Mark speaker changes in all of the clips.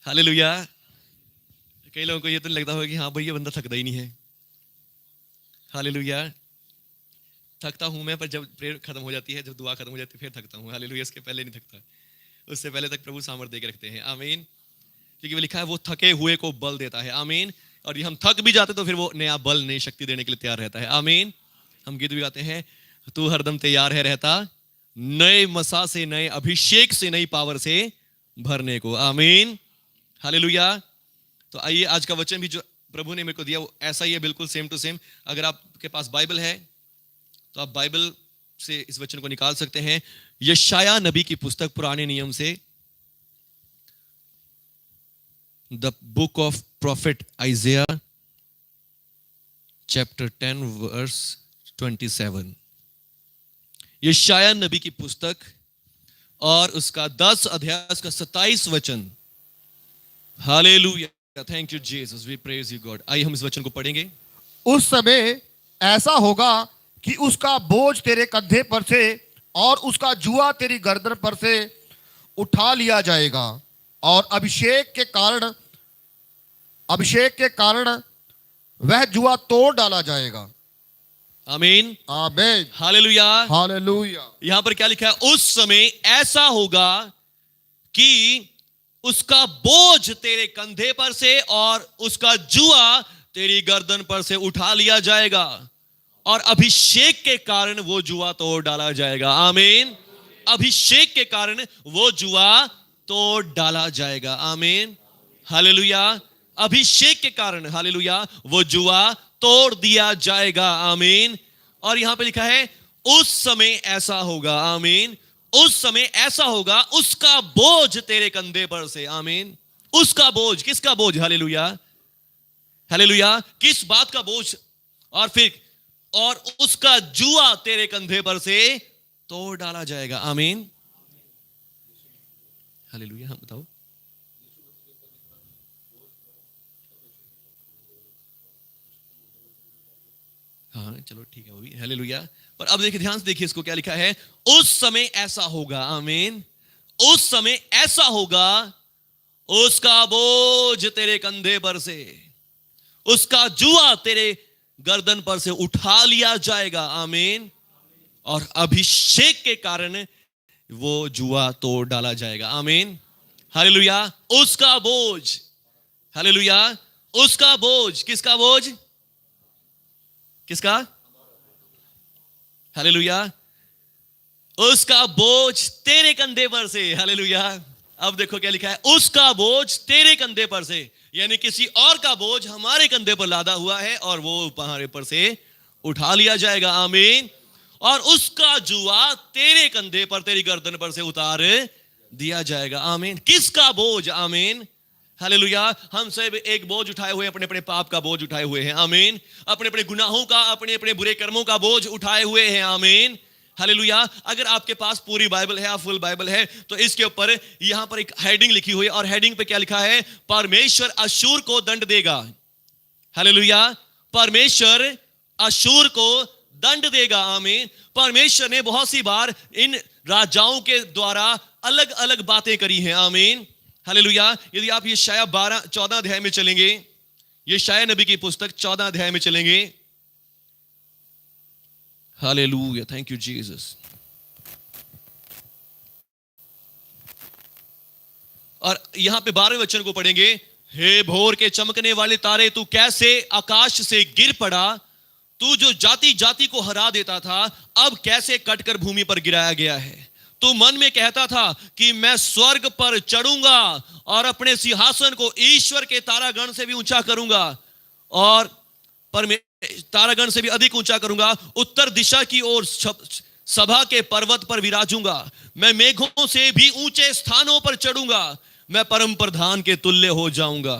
Speaker 1: Hallelujah. कई लोगों को ये तो लगता होगा कि हाँ भाई ये बंदा थकता ही नहीं है। हालेलुया। थकता हूं मैं, पर जब प्रेयर खत्म हो जाती है, जब दुआ खत्म हो जाती है, फिर थकता हूँ। हालेलुया। इसके पहले नहीं थकता, उससे पहले तक प्रभु सामर्थ दे के रखते हैं। आमीन। क्योंकि वो लिखा है वो थके हुए को बल देता है। आमीन। और ये हम थक भी जाते तो फिर वो नया बल, नई शक्ति देने के लिए तैयार रहता है। आमीन। हम गीत भी गाते हैं, तू हरदम तैयार है रहता, नए मसा से, नए अभिषेक से, नई पावर से भरने को। आमीन। हालेलुया। तो आइए, आज का वचन भी जो प्रभु ने मेरे को दिया वो ऐसा ही है, बिल्कुल सेम टू सेम। अगर आपके पास बाइबल है तो आप बाइबल से इस वचन को निकाल सकते हैं। यशाया नबी की पुस्तक, पुराने नियम से, the book of prophet Isaiah, chapter 10 verse 27। यशाया नबी की पुस्तक और उसका 10 अध्याय का 27 वचन। Hallelujah. Thank you Jesus, we praise you God. आइए हम इस वचन को पढ़ेंगे।
Speaker 2: उस समय ऐसा होगा कि उसका बोझ तेरे कंधे पर से और उसका जुआ तेरी गर्दन पर से उठा लिया जाएगा, और अभिषेक के कारण वह जुआ तोड़ डाला जाएगा।
Speaker 1: आमीन।
Speaker 2: आमीन।
Speaker 1: हालेलुया।
Speaker 2: हालेलुया।
Speaker 1: यहां पर क्या लिखा है? उस समय ऐसा होगा कि उसका बोझ तेरे कंधे पर से और उसका जुआ तेरी गर्दन पर से उठा लिया जाएगा, और अभिषेक के कारण वो जुआ तोड़ डाला जाएगा। आमीन। अभिषेक के कारण वो जुआ तोड़ डाला जाएगा। आमीन। हालेलुया। अभिषेक के कारण, हालेलुया, वो जुआ तोड़ दिया जाएगा। आमीन। और यहां पे लिखा है उस समय ऐसा होगा। आमीन। उस समय ऐसा होगा, उसका बोझ तेरे कंधे पर से। आमीन। उसका बोझ, किसका बोझ? हालेलुया। हालेलुया। किस बात का बोझ? और उसका जुआ तेरे कंधे पर से तोड़ डाला जाएगा। आमीन। हालेलुया। हम बताओ। हाँ चलो ठीक है वो भी। हालेलुया। पर अब देखिए, ध्यान से देखिए इसको, क्या लिखा है? उस समय ऐसा होगा। आमीन। उस समय ऐसा होगा, उसका बोझ तेरे कंधे पर से, उसका जुआ तेरे गर्दन पर से उठा लिया जाएगा। आमीन। और अभिषेक के कारण वो जुआ तोड़ डाला जाएगा। आमीन। हालेलुया। उसका बोझ, हालेलुया, उसका बोझ। किसका बोझ? किसका? हालेलुया। उसका बोझ तेरे कंधे पर से। हालेलुया। अब देखो क्या लिखा है? उसका बोझ तेरे कंधे पर से, यानी किसी और का बोझ हमारे कंधे पर लादा हुआ है और वो हमारे पर से उठा लिया जाएगा। आमीन। और उसका जुआ तेरे कंधे पर, तेरी गर्दन पर से उतार दिया जाएगा। आमीन। किसका बोझ? आमीन। हालेलुया। हम सब एक बोझ उठाए हुए, अपने अपने पाप का बोझ उठाए हुए हैं। आमीन। अपने अपने गुनाहों का, अपने अपने बुरे कर्मों का बोझ उठाए हुए हैं। आमीन। हालेलुया। अगर आपके पास पूरी बाइबल है, फुल बाइबल है, तो इसके ऊपर यहां पर एक हेडिंग लिखी हुई है, और हेडिंग पे क्या लिखा है? परमेश्वर अशूर को दंड देगा। हालेलुया। परमेश्वर अशूर को दंड देगा। आमीन। परमेश्वर ने बहुत सी बार इन राजाओं के द्वारा अलग अलग बातें करी हैं। आमीन। हालेलुया। यदि आप यशाया 14 अध्याय में चलेंगे, यशाया नबी की पुस्तक 14 अध्याय में चलेंगे। हालेलुया। Thank you Jesus. और यहां पे 12वें वचन को पढ़ेंगे। हे भोर के चमकने वाले तारे, तू कैसे आकाश से गिर पड़ा? तू जो जाति जाति को हरा देता था, अब कैसे कटकर भूमि पर गिराया गया है। तू मन में कहता था कि मैं स्वर्ग पर चढ़ूंगा और अपने सिंहासन को ईश्वर के तारागण से भी ऊंचा करूंगा, और तारागण से भी अधिक ऊंचा करूंगा। उत्तर दिशा की ओर सभा के पर्वत पर विराजूंगा। मैं मेघों से भी ऊंचे स्थानों पर चढ़ूंगा। मैं परम प्रधान के तुल्य हो जाऊंगा।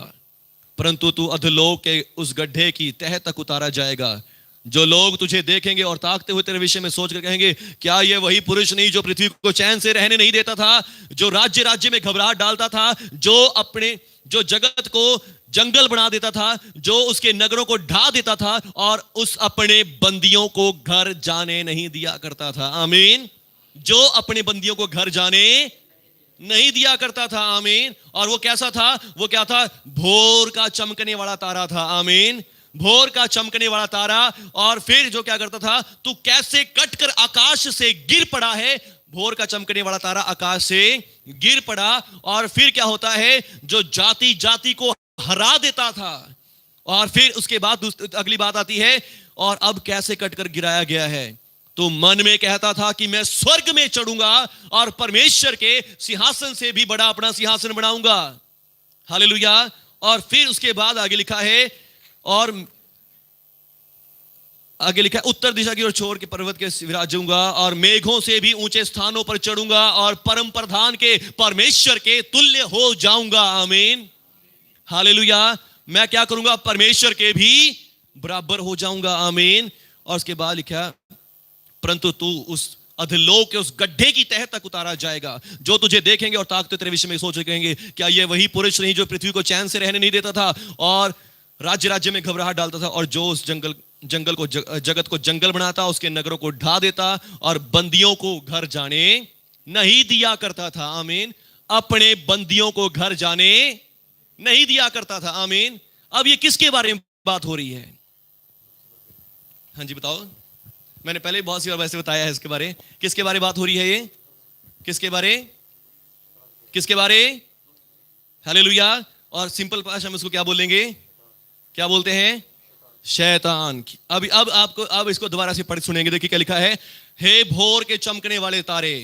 Speaker 1: परंतु तू अधोलोक के उस गड्ढे की तह तक उतारा जाएगा। जो लोग तुझे देखेंगे और ताकते हुए तेरे विषय में सोच कर कहेंगे, क्या ये वही पुरुष नहीं जो पृथ्वी को चैन से रहने नहीं देता था, जो राज्य राज्य में घबराहट डालता था, जो जगत को जंगल बना देता था, जो उसके नगरों को ढा देता था और उस अपने बंदियों को घर जाने नहीं दिया करता था। आमीन। जो अपने बंदियों को घर जाने नहीं दिया करता था। आमीन। और वो कैसा था? वो क्या था? भोर का चमकने वाला तारा था। आमीन। भोर का चमकने वाला तारा। और फिर जो क्या करता था? तू कैसे कटकर आकाश से गिर पड़ा है। भोर का चमकने वाला तारा आकाश से गिर पड़ा। और फिर क्या होता है? जो जाति जाति को हरा देता था। और फिर उसके बाद अगली बात आती है, और अब कैसे कटकर गिराया गया है। तो मन में कहता था कि मैं स्वर्ग में चढ़ूंगा और परमेश्वर के सिंहासन से भी बड़ा अपना सिंहासन बनाऊंगा। हालेलुया। और फिर उसके बाद आगे लिखा है, और आगे लिखा है, उत्तर दिशा की ओर छोड़ के पर्वत के विराजूंगा और मेघों से भी ऊंचे स्थानों पर चढ़ूंगा और परम प्रधान के परमेश्वर के तुल्य हो जाऊंगा। आमीन। हालेलुया। मैं क्या करूंगा? परमेश्वर के भी बराबर हो जाऊंगा। आमीन। और उसके बाद लिखा, परंतु तू उस अधोलोक के उस गड्ढे की तह तक उतारा जाएगा। जो तुझे देखेंगे और ताकते तेरे विषय में सोच कहेंगे, क्या ये वही पुरुष नहीं जो पृथ्वी को चैन से रहने नहीं देता था और राज्य राज्य में घबराहट डालता था, और जो उस जंगल को जगत को जंगल बनाता, उसके नगरों को ढा देता और बंदियों को घर जाने नहीं दिया करता था। आमीन। अपने बंदियों को घर जाने नहीं दिया करता था। आमीन। अब ये किसके बारे में बात हो रही है? हाँ जी बताओ। मैंने पहले बहुत सी बार वैसे बताया है इसके बारे। किसके बारे बात हो रही है ये? किसके बारे? किसके बारे? हालेलुया। और सिंपल भाषा में उसको क्या बोलेंगे? क्या बोलते हैं? शैतान की। अब आपको अब इसको दोबारा से पढ़ सुनेंगे। देखिए क्या लिखा है, हे भोर के चमकने वाले तारे।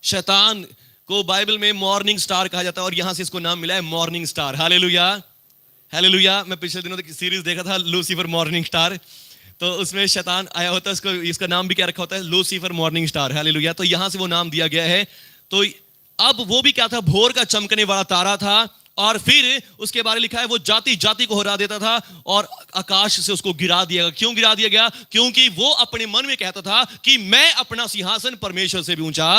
Speaker 1: शैतान को बाइबल में मॉर्निंग स्टार कहा जाता है, और यहां से इसको नाम मिला है मॉर्निंग स्टार। हालेलुया। हालेलुया। मैं पिछले दिनों तक सीरीज देखा था लूसीफर मॉर्निंग स्टार, तो उसमें शैतान आया होता है। इसको इसका नाम भी क्या रखा होता है? Lucifer morning star. हालेलुया। तो यहां से वो नाम दिया गया है। तो अब वो भी क्या था? भोर का चमकने वाला तारा था। और फिर उसके बारे में लिखा है, वो जाति जाति को हरा देता था और आकाश से उसको गिरा दिया गया। क्यों गिरा दिया गया? क्योंकि वो अपने मन में कहता था कि मैं अपना सिंहासन परमेश्वर से भी ऊंचा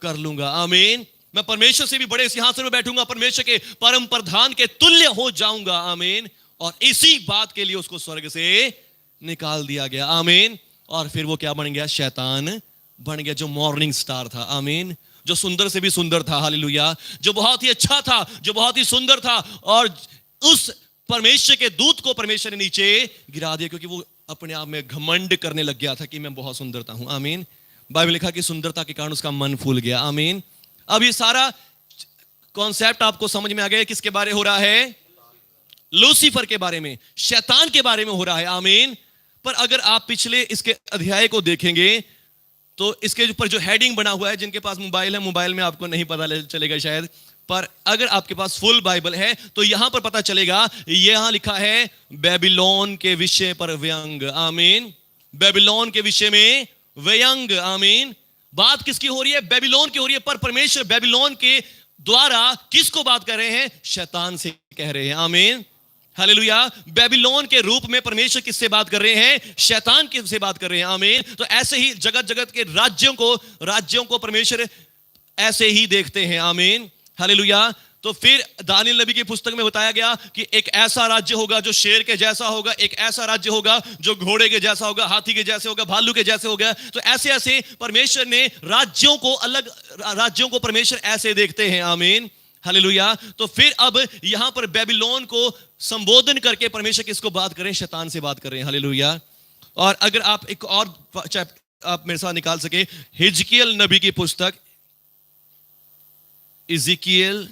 Speaker 1: कर लूंगा। आमीन। मैं परमेश्वर से भी बड़े सिंहासन में बैठूंगा, परमेश्वर के परम प्रधान के तुल्य हो जाऊंगा। आमीन। और इसी बात के लिए उसको स्वर्ग से निकाल दिया गया। आमीन। और फिर वो क्या बन गया? शैतान बन गया, जो मॉर्निंग स्टार था। आमीन। जो सुंदर से भी सुंदर था। हालेलुया। जो बहुत ही अच्छा था, जो बहुत ही सुंदर था, और उस परमेश्वर के दूत को परमेश्वर ने नीचे गिरा दिया, क्योंकि वो अपने आप में घमंड करने लग गया था कि मैं बहुत सुंदरता हूं। आमीन। बाइबल लिखा कि सुंदरता के कारण उसका मन फूल गया। आमीन। अब ये सारा कॉन्सेप्ट आपको समझ में आ गया। किसके बारे हो रहा है? लूसीफर के बारे में, शैतान के बारे में हो रहा है। आमीन। पर अगर आप पिछले इसके अध्याय को देखेंगे तो इसके ऊपर जो हेडिंग बना हुआ है, जिनके पास मोबाइल है, मोबाइल में आपको नहीं पता चलेगा शायद, पर अगर आपके पास फुल बाइबल है तो यहां पर पता चलेगा। यहां लिखा है बेबीलोन के विषय पर व्यंग। आमीन। बेबीलोन के विषय में व्यंग। आमीन। बात किसकी हो रही है? बेबीलोन की हो रही है। पर परमेश्वर बेबीलोन के द्वारा किसको बात कर रहे हैं? शैतान से कह रहे हैं। आमीन। हालेलुया। बेबीलोन के रूप में परमेश्वर किससे बात कर रहे हैं? शैतान किससे बात कर रहे हैं? आमीन। तो ऐसे ही जगत जगत के राज्यों को परमेश्वर ऐसे ही देखते हैं। आमीन। हालेलुया। तो फिर दानियल नबी की पुस्तक में बताया गया कि एक ऐसा राज्य होगा जो शेर के जैसा होगा, एक ऐसा राज्य होगा जो घोड़े के जैसा होगा, हाथी के जैसे होगा, भालू के जैसे होगा। तो ऐसे ऐसे परमेश्वर ने राज्यों को परमेश्वर ऐसे देखते हैं। आमीन। हालेलुया। तो फिर अब यहां पर बेबीलोन को संबोधन करके परमेश्वर किसको बात करें? शैतान से बात कर रहे हैं। हालेलुया। और अगर आप एक और आप मेरे साथ निकाल सके, हिजकियल नबी की पुस्तक, इज़िकियल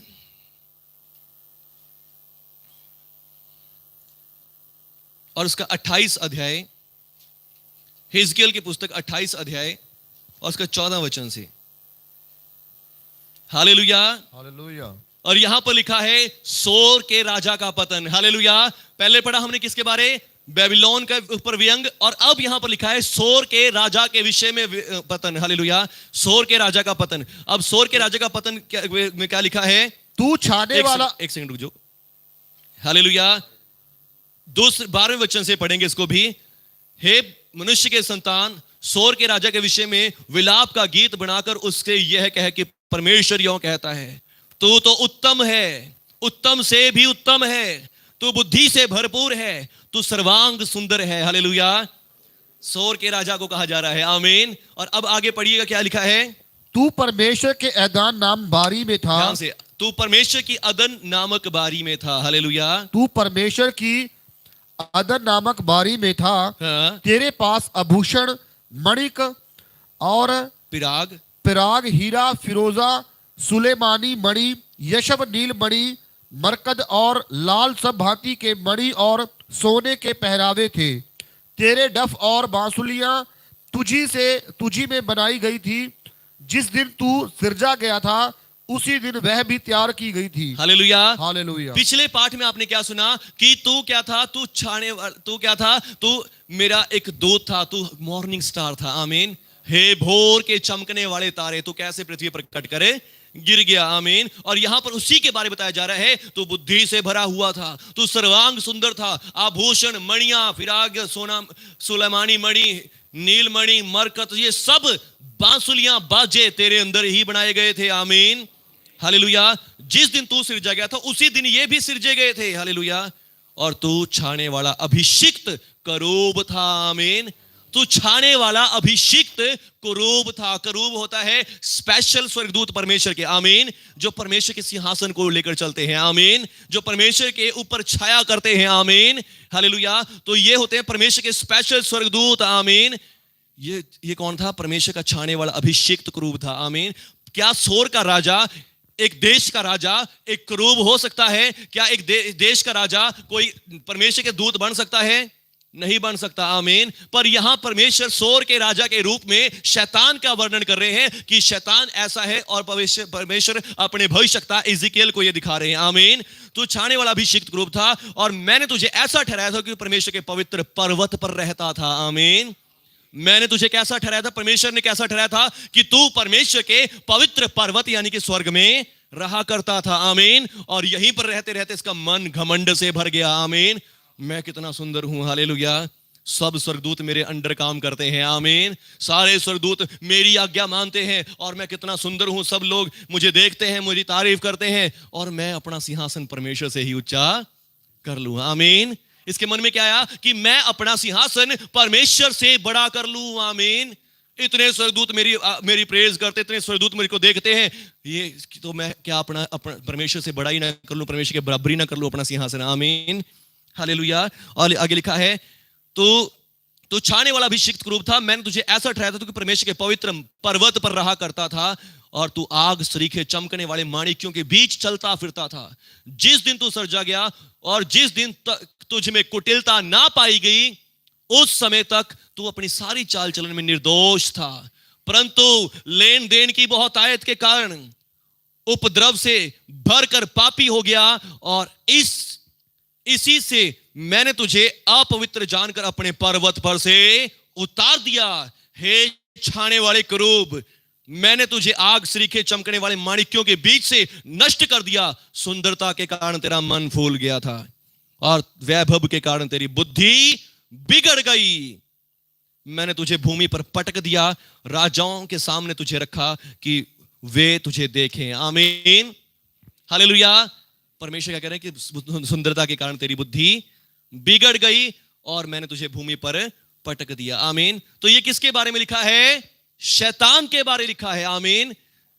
Speaker 1: और उसका 28 अध्याय, हिजकियल की पुस्तक 28 अध्याय और उसका 14 वचन से। हालेलुया।
Speaker 2: हालेलुया।
Speaker 1: और यहां पर लिखा है सोर के राजा का पतन। हालेलुया। पहले पढ़ा हमने किसके बारे? बेबीलोन के ऊपर व्यंग। और अब यहां पर लिखा है सोर के राजा के विषय में पतन। हालेलुया। सोर के राजा का पतन। अब सोर के राजा का पतन में क्या लिखा है?
Speaker 2: तू छाने वाला।
Speaker 1: एक सेकंड रुक जाओ। हालेलुया। 12वें वचन से पढ़ेंगे इसको भी। हे मनुष्य के संतान, सोर के राजा के विषय में विलाप का गीत बनाकर उससे यह कह कि परमेश्वर यों कहता है, तू तो उत्तम है, उत्तम से भी उत्तम है, तू बुद्धि से भरपूर है, तू सर्वांग सुंदर है। हालेलुया। सोर के राजा को कहा जा रहा है। आमीन। और अब आगे पढ़िएगा क्या लिखा है?
Speaker 2: तू परमेश्वर के ऐदान नाम बारी में था।
Speaker 1: ध्यान से, तू परमेश्वर की अदन नामक बारी में था। हालेलुया।
Speaker 2: तू परमेश्वर की अदन नामक बारी में था।
Speaker 1: हाँ,
Speaker 2: तेरे पास आभूषण, मणिक और
Speaker 1: पिराग,
Speaker 2: पिराग, हीरा, फिरोजा, सुलेमानी मणि, यशब, नील मणि, मरकद और लाल सब भांति के मणि और सोने के पहरावे थे। तेरे डफ और बांसुलियां तुझी में बनाई गई थी। जिस दिन तू सिरजा गया था उसी दिन वह भी तैयार की गई थी।
Speaker 1: हालेलुया।
Speaker 2: हालेलुया।
Speaker 1: पिछले पाठ में आपने क्या सुना कि तू क्या था? तू क्या था? तू मेरा एक दूत था, तू मॉर्निंग स्टार था। आमीन। हे भोर के चमकने वाले तारे, तू कैसे पृथ्वी पर कट करे गिर गया। आमीन। और यहां पर उसी के बारे में बताया जा रहा है, तू बुद्धि से भरा हुआ था, तू सर्वांग सुंदर था। आभूषण, मणियां, फिराग, सोना, सुलेमानी मणि, नीलमणि, मरकत, ये सब बांसुलियां, बाजे तेरे अंदर ही बनाए गए थे। आमीन। हालेलुया। जिस दिन तू सिरजा गया था उसी दिन ये भी सिरजे गए थे। हालेलुया। और तू छाने वाला अभिषिक्त करूब था। आमीन। तू छाने वाला अभिषिक्त करूब था। करूब होता है स्पेशल स्वर्गदूत परमेश्वर के। आमीन। जो परमेश्वर के सिंहासन को लेकर चलते हैं। आमीन। जो परमेश्वर के ऊपर छाया करते हैं। आमीन। हालेलुया। तो ये होते हैं परमेश्वर के स्पेशल स्वर्गदूत। आमीन। ये कौन था? परमेश्वर का छाने वाला अभिषिक्त करूब था। आमीन। क्या सोर का राजा, एक देश का राजा एक करूब हो सकता है? क्या एक देश का राजा कोई परमेश्वर के दूत बन सकता है? नहीं बन सकता। आमीन। पर यहां परमेश्वर सोर के राजा के रूप में शैतान का वर्णन कर रहे हैं कि शैतान ऐसा है, और परमेश्वर अपने भविष्यवक्ता इज़िकियल को यह दिखा रहे हैं। आमीन। तू छाने वाला अभिषिक्त करूब था और मैंने तुझे ऐसा ठहराया था कि परमेश्वर के पवित्र पर्वत पर रहता था। आमीन। मैंने तुझे कैसा ठहराया था? परमेश्वर ने कैसा ठहराया था? कि तू परमेश्वर के पवित्र पर्वत यानी कि स्वर्ग में रहा करता था। आमीन। और यहीं पर रहते रहते इसका मन घमंड से भर गया। आमीन। मैं कितना सुंदर हूं। हालेलुया। सब स्वर्गदूत मेरे अंडर काम करते हैं। आमीन। सारे स्वर्गदूत मेरी आज्ञा मानते हैं और मैं कितना सुंदर हूं। सब लोग मुझे देखते हैं, मुझे तारीफ करते हैं और मैं अपना सिंहासन परमेश्वर से ही ऊंचा कर लूं। आमीन। इसके मन में क्या आया? कि मैं अपना सिंहासन परमेश्वर से बड़ा कर लूं। आमीन। इतने स्वर्गदूत मेरी प्रेज करते, इतने स्वर्गदूत मेरे को देखते हैं, ये तो मैं क्या अपना परमेश्वर से बड़ा ही ना कर लूं, परमेश्वर के बराबरी ना कर लूं अपना सिंहासन। आमीन। हालेलुया। और आगे लिखा है, तो छाने वाला अभिषिक्त करूब था। मैंने तुझे ऐसा ठहराया था कि परमेश्वर के पवित्र पर्वत पर रहा करता था और तू आग सरीखे चमकने वाले माणिक्यों के बीच चलता फिरता था। जिस दिन तू सृजा गया और जिस दिन तक तुझ में कुटिलता ना पाई गई उस समय तक तू अपनी सारी चाल चलन में निर्दोष था। परंतु लेन देन की बहुतायत के कारण उपद्रव से भरकर पापी हो गया और इसी से मैंने तुझे अपवित्र जानकर अपने पर्वत पर से उतार दिया। हे छाने वाले करूब, मैंने तुझे आग सरीखे चमकने वाले माणिक्यों के बीच से नष्ट कर दिया। सुंदरता के कारण तेरा मन फूल गया था और वैभव के कारण तेरी बुद्धि बिगड़ गई। मैंने तुझे भूमि पर पटक दिया, राजाओं के सामने तुझे रखा कि वे तुझे देखें। आमीन। हालेलुया। परमेश्वर क्या कह रहे हैं कि सुंदरता के कारण तेरी बुद्धि बिगड़ गई और मैंने तुझे भूमि पर पटक दिया। आमीन। तो ये किसके बारे में लिखा है? शैतान के बारे में लिखा है। आमीन।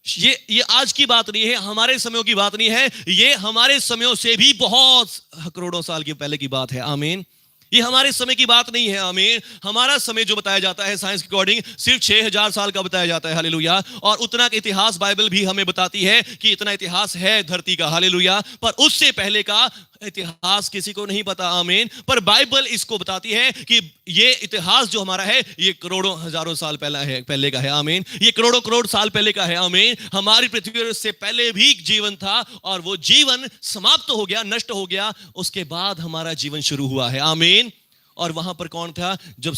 Speaker 1: ये आज की बात नहीं है, हमारे समयों की बात नहीं है, ये हमारे समयों से भी बहुत करोड़ों साल की पहले की बात है। आमीन। ये हमारे समय की बात नहीं है। आमीन। हमारा समय जो बताया जाता है साइंस के अकॉर्डिंग सिर्फ 6000 साल का बताया जाता है। हालेलुया। और उतना का इतिहास बाइबल भी हमें बताती है कि इतना इतिहास है धरती का। हालेलुया। पर उससे पहले का इतिहास किसी को नहीं पता। आमीन। पर बाइबल इसको बताती है कि ये इतिहास जो हमारा है ये करोड़ों हजारों साल पहले का है। आमीन। ये करोड़ों करोड़ साल पहले का है। आमीन। हमारी पृथ्वी से पहले भी जीवन था और वो जीवन समाप्त हो गया, नष्ट हो गया, उसके बाद हमारा जीवन शुरू हुआ है। आमीन। और वहां पर कौन था? जब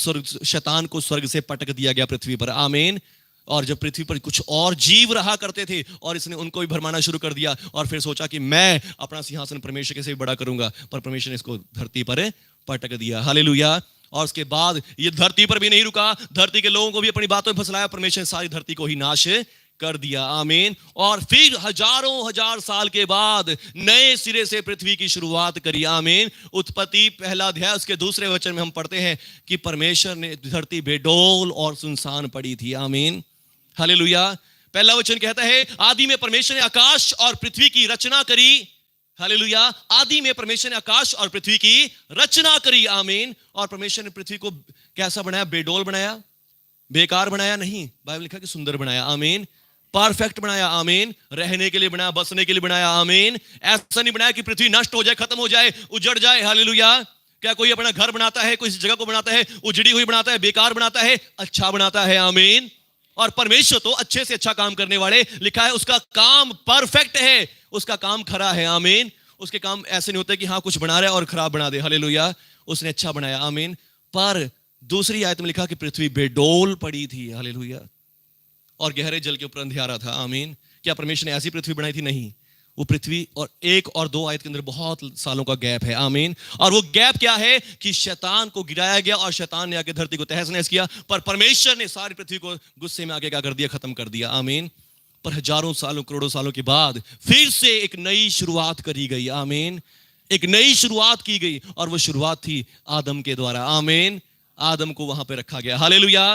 Speaker 1: शैतान को स्वर्ग से पटक दिया गया पृथ्वी पर। आमीन। और जब पृथ्वी पर कुछ और जीव रहा करते थे और इसने उनको भी भरमाना शुरू कर दिया और फिर सोचा कि मैं अपना सिंहासन परमेश्वर के से बड़ा करूंगा, पर परमेश्वर ने इसको धरती पर पटक दिया। हालेलुया। और उसके बाद ये धरती पर भी नहीं रुका, धरती के लोगों को भी अपनी बातों में फंसलाया, परमेश्वर ने सारी धरती को ही नाश कर दिया। आमीन। और फिर हजारों हजार साल के बाद नए सिरे से पृथ्वी की शुरुआत करी। आमीन। उत्पत्ति पहला अध्याय उसके दूसरे वचन में हम पढ़ते हैं कि परमेश्वर ने धरती बेडोल और सुनसान पड़ी थी। आमीन। हालेलुया। पहला वचन कहता है आदि में परमेश्वर ने आकाश और पृथ्वी की रचना करी। हालेलुया। आदि में परमेश्वर ने आकाश और पृथ्वी की रचना करी। आमीन। और परमेश्वर ने पृथ्वी को कैसा बनाया? बेडोल बनाया, बेकार बनाया नहीं, बाइबल लिखा कि सुंदर बनाया। आमीन। परफेक्ट बनाया। आमीन। रहने के लिए बनाया, बसने के लिए बनाया। आमीन। ऐसा नहीं बनाया कि पृथ्वी नष्ट हो जाए, खत्म हो जाए, उजड़ जाए। हालेलुया। क्या कोई अपना घर बनाता है, कोई इस जगह को बनाता है, उजड़ी हुई बनाता है, बेकार बनाता है? अच्छा बनाता है। आमीन। और परमेश्वर तो अच्छे से अच्छा काम करने वाले, लिखा है उसका काम परफेक्ट है, उसका काम खरा है। आमीन। उसके काम ऐसे नहीं होते कि हाँ कुछ बना रहा है और खराब बना दे। हालेलुया। उसने अच्छा बनाया। आमीन। पर दूसरी आयत में लिखा कि पृथ्वी बेडोल पड़ी थी। हालेलुया। और गहरे जल के ऊपर अंधियारा था। आमीन। क्या परमेश्वर ने ऐसी पृथ्वी बनाई थी? नहीं। वो पृथ्वी और 1 और 2 आयत के अंदर बहुत सालों का गैप है। आमीन। और वो गैप क्या है कि शैतान को गिराया गया और शैतान ने आके धरती को तहस नहस किया, पर परमेश्वर ने सारी पृथ्वी को गुस्से में आके क्या कर दिया? खत्म कर दिया। आमीन। पर हजारों सालों, करोड़ों सालों के बाद फिर से एक नई शुरुआत करी गई। आमीन। एक नई शुरुआत की गई और वो शुरुआत थी आदम के द्वारा। आमीन। आदम को वहां पे रखा गया। हालेलुया।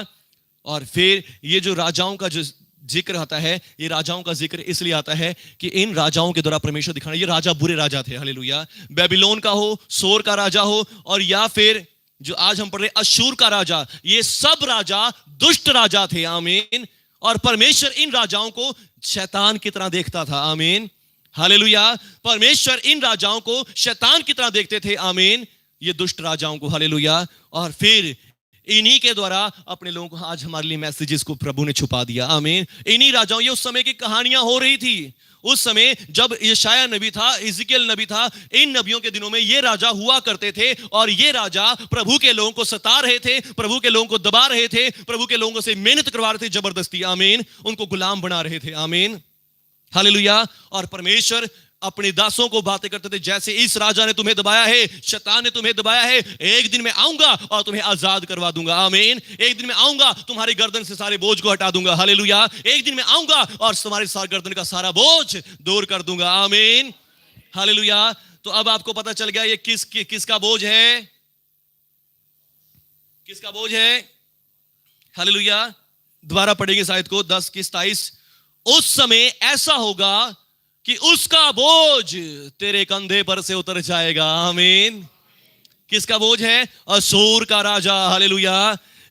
Speaker 1: और फिर ये जो राजाओं का जो जिक्र आता है, ये राजाओं का जिक्र इसलिए आता है कि इन राजाओं के द्वारा परमेश्वर दिखाना, ये राजा बुरे राजा थे। हालेलुया। बेबीलोन का हो, सोर का राजा हो, और या फिर जो आज हम पढ़ रहे अश्शूर का राजा, ये सब राजा दुष्ट राजा थे। आमीन। और परमेश्वर इन राजाओं को शैतान की तरह देखता था। आमीन। हालेलुया। परमेश्वर इन राजाओं को शैतान की तरह देखते थे। आमीन। ये दुष्ट राजाओं को। हालेलुया। और फिर इन्हीं के द्वारा अपने लोगों को आज हमारे लिए मैसेजेस को प्रभु ने छुपा दिया। आमीन। इन्हीं राजाओं, ये उस समय की कहानियां हो रही थी। उस समय जब यशाया नबी था, इज़िकियल नबी था, इन नबियों के दिनों में ये राजा हुआ करते थे और ये राजा प्रभु के लोगों को सता रहे थे, प्रभु के लोगों को दबा रहे थे, प्रभु के लोगों से मेहनत करवा रहे थे जबरदस्ती। आमीन। उनको गुलाम बना रहे थे। आमीन। हालेलुया। और परमेश्वर अपने दासों को बातें करते थे, जैसे इस राजा ने तुम्हें दबाया है, शैतान ने तुम्हें दबाया है, एक दिन मैं आऊंगा और तुम्हें आजाद करवा दूंगा। आमीन। एक दिन मैं आऊंगा, तुम्हारी गर्दन से सारे बोझ को हटा दूंगा। हालेलुया। एक दिन मैं आऊंगा और तुम्हारे सारे गर्दन का सारा बोझ दूर कर दूंगा। आमीन। हालेलुया। तो अब आपको पता चल गया ये किसका बोझ है? किसका बोझ है? हालेलुया। दोबारा पढ़ेंगे शायद को 10:27। उस समय ऐसा होगा कि उसका बोझ तेरे कंधे पर से उतर जाएगा। आमीन। किसका बोझ है? अश्शूर का राजा। हालेलुया।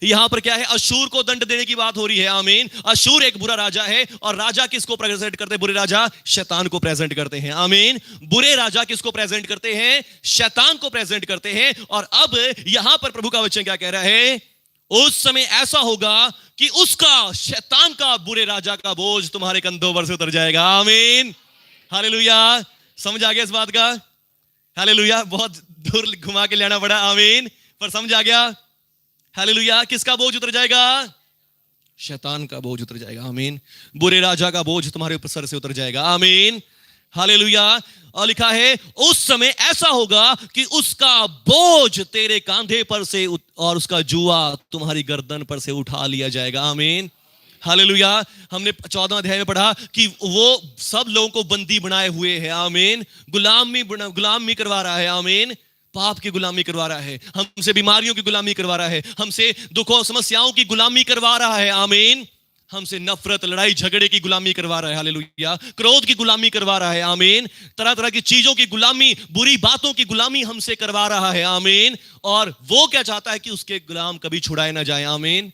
Speaker 1: यहां पर क्या है? अश्शूर को दंड देने की बात हो रही है। आमीन। अश्शूर एक बुरा राजा है, और राजा किसको प्रेजेंट करते हैं? बुरे राजा शैतान को प्रेजेंट करते हैं। आमीन। बुरे राजा किसको प्रेजेंट करते हैं? शैतान को प्रेजेंट करते हैं। और अब यहां पर प्रभु का वचन क्या कह रहा है? उस समय ऐसा होगा कि उसका, शैतान का, बुरे राजा का बोझ तुम्हारे कंधों पर से उतर जाएगा। आमीन। हालेलुया। समझ आ गया इस बात का? हालेलुया। बहुत दूर घुमा के लेना पड़ा। आमीन। पर समझ आ गया? हालेलुया। किसका बोझ उतर जाएगा? शैतान का बोझ उतर जाएगा। आमीन। बुरे राजा का बोझ तुम्हारे ऊपर सर से उतर जाएगा। आमीन। हालेलुया। और लिखा है उस समय ऐसा होगा कि उसका बोझ तेरे कांधे पर से और उसका जुआ तुम्हारी गर्दन पर से उठा लिया जाएगा। आमीन। हालेलुया। हमने 14 अध्याय में पढ़ा कि वो सब लोगों को बंदी बनाए हुए है। आमीन। गुलामी करवा रहा है। आमीन। पाप की गुलामी करवा रहा है, हमसे बीमारियों की गुलामी करवा रहा है, हमसे दुखों समस्याओं की गुलामी करवा रहा है। आमीन। हमसे नफरत, लड़ाई झगड़े की गुलामी करवा रहा है। हालेलुया। क्रोध की गुलामी करवा रहा है। आमीन। तरह तरह की चीजों की गुलामी, बुरी बातों की गुलामी हमसे करवा रहा है। आमीन। और वो क्या चाहता है कि उसके गुलाम कभी छुड़ाए ना जाए। आमीन।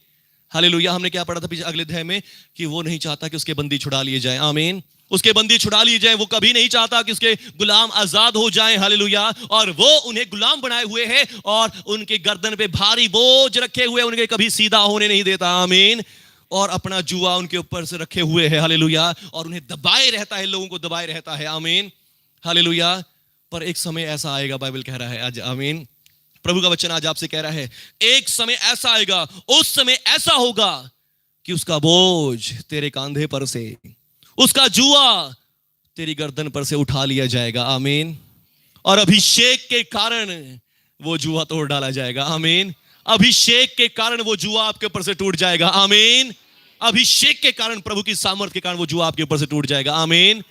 Speaker 1: हालेलुया। हमने क्या पढ़ा था पीछे अगले अध्याय में कि वो नहीं चाहता कि उसके बंदी छुड़ा लिए जाए। आमीन। उसके बंदी छुड़ा लिए जाए, वो कभी नहीं चाहता कि उसके गुलाम आजाद हो जाएं। हालेलुया। और वो उन्हें गुलाम बनाए हुए है और उनके गर्दन पे भारी बोझ रखे हुए, उन्हें कभी सीधा होने नहीं देता। आमीन। और अपना जुआ उनके ऊपर से रखे हुए है। हालेलुया। और उन्हें दबाए रहता है, लोगों को दबाए रहता है। आमीन। हालेलुया। पर एक समय ऐसा आएगा, बाइबल कह रहा है आज। आमीन। प्रभु का वचन आज आपसे कह रहा है, एक समय ऐसा आएगा, उस समय ऐसा होगा कि उसका बोझ तेरे कांधे पर से, उसका जुआ तेरी गर्दन पर से उठा लिया जाएगा। आमीन। और अभिषेक के कारण वो जुआ तोड़ डाला जाएगा। आमीन। अभिषेक के कारण वो जुआ आपके ऊपर से टूट जाएगा। आमीन। अभिषेक के कारण, प्रभु की सामर्थ के कारण वो जुआ आपके ऊपर से टूट जाएगा। आमीन।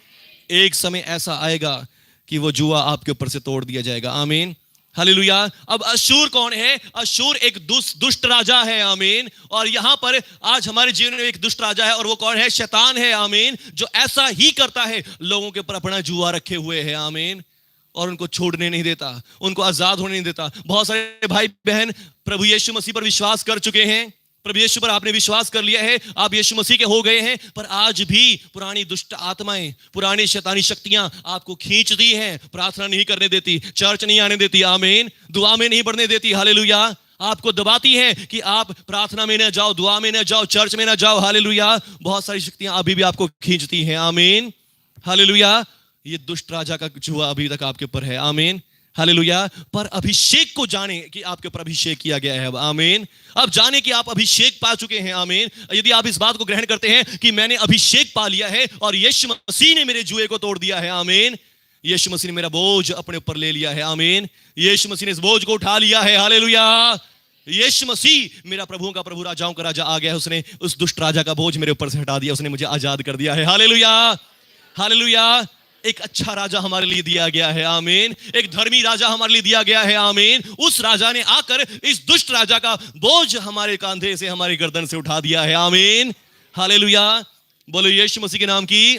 Speaker 1: एक समय ऐसा आएगा कि वो जुआ आपके ऊपर से तोड़ दिया जाएगा। आमीन। हालेलुया। अब अशूर कौन है? अशूर एक दुष्ट राजा है, आमीन। और यहां पर आज हमारे जीवन में एक दुष्ट राजा है, और वो कौन है? शैतान है, आमीन। जो ऐसा ही करता है, लोगों के ऊपर अपना जुआ रखे हुए है, आमीन, और उनको छोड़ने नहीं देता, उनको आजाद होने नहीं देता। बहुत सारे भाई बहन प्रभु यीशु मसीह पर विश्वास कर चुके हैं, प्रभु यीशु पर आपने विश्वास कर लिया है, आप यीशु मसीह के हो गए हैं, पर आज भी पुरानी दुष्ट आत्माएं, पुरानी शैतानी शक्तियां आपको खींचती हैं, प्रार्थना नहीं करने देती, चर्च नहीं आने देती, आमीन, दुआ में नहीं बढ़ने देती, हालेलुया। आपको दबाती है कि आप प्रार्थना में न जाओ, दुआ में न जाओ, चर्च में न जाओ, हालेलुया। बहुत सारी शक्तियां अभी भी आपको खींचती हैं, आमीन, हालेलुया। ये दुष्ट राजा का जुआ अभी तक आपके ऊपर है, आमीन, हालेलुया। पर अभिषेक को जाने कि आपके ऊपर अभिषेक किया गया है, आमीन। अब जाने कि आप अभिषेक पा चुके हैं, आमीन। यदि आप इस बात को ग्रहण करते हैं कि मैंने अभिषेक पा लिया है और यीशु मसीह ने मेरे जुए को तोड़ दिया है, आमीन, यीशु मसीह ने मेरा बोझ अपने ऊपर ले लिया है, आमीन, यीशु मसीह ने इस बोझ को उठा लिया है, हालेलुया। यीशु मसीह मेरा प्रभुओं का प्रभु, राजाओं का राजा आ गया है, उसने उस दुष्ट राजा का बोझ मेरे ऊपर से हटा दिया, उसने मुझे आजाद कर दिया है, हालेलुया, हालेलुया। एक अच्छा राजा हमारे लिए दिया गया है, आमीन। एक धर्मी राजा हमारे लिए दिया गया है, आमीन। उस राजा ने आकर इस दुष्ट राजा का बोझ हमारे कंधे से, हमारी गर्दन से उठा दिया है, आमीन, हालेलुया। बोलो यीशु मसीह के नाम की।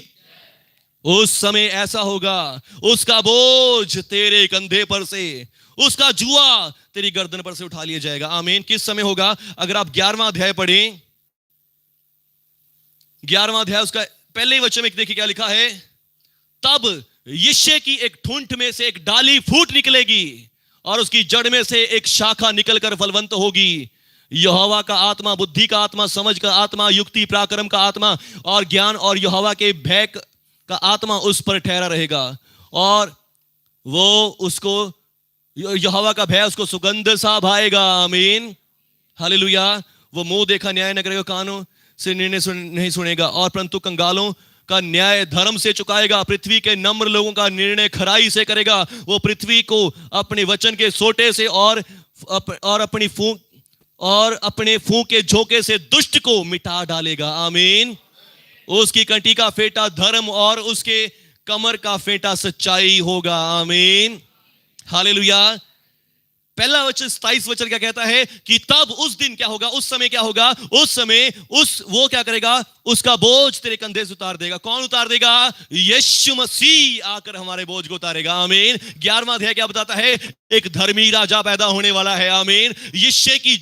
Speaker 1: उस समय ऐसा होगा, उसका बोझ तेरे कंधे पर से, उसका जुआ तेरी गर्दन पर से उठा लिया जाएगा, आमीन। किस समय होगा? अगर आप 11वां अध्याय पढ़ें, 11वां अध्याय उसका पहले ही वचन में देखिए क्या लिखा है। तब यिशै की एक ठूंठ में से एक डाली फूट निकलेगी और उसकी जड़ में से एक शाखा निकलकर फलवंत होगी। यहोवा का आत्मा, बुद्धि का आत्मा, समझ का आत्मा, युक्ति पराक्रम का आत्मा और ज्ञान और यहोवा के भय का आत्मा उस पर ठहरा रहेगा, और वो उसको, यहोवा का भय उसको सुगंध सा भाएगा, आमीन, हालेलुया। वो मुंह देखा न्याय न करेगा, कानों से निर्णय नहीं सुनेगा, और परंतु कंगालों का न्याय धर्म से चुकाएगा। पृथ्वी के नम्र लोगों का निर्णय खराई से करेगा। वो पृथ्वी को अपने वचन के सोटे से और अपने फूंक के झोंके से दुष्ट को मिटा डालेगा, आमीन। उसकी कंठी का फेंटा धर्म और उसके कमर का फेंटा सच्चाई होगा, आमीन, हालेलुया। पहला वचन 27 वचन क्या कहता है कि तब उस दिन क्या होगा, उस समय क्या होगा, उस समय वो क्या करेगा, उसका बोझ तेरे कंधे से उतार देगा। कौन उतार देगा? यीशु मसीह आकर हमारे बोझ को उतारेगा, आमीन। 11वां अध्याय क्या बताता है? एक धर्मी राजा पैदा होने वाला है, आमीन। यिशै की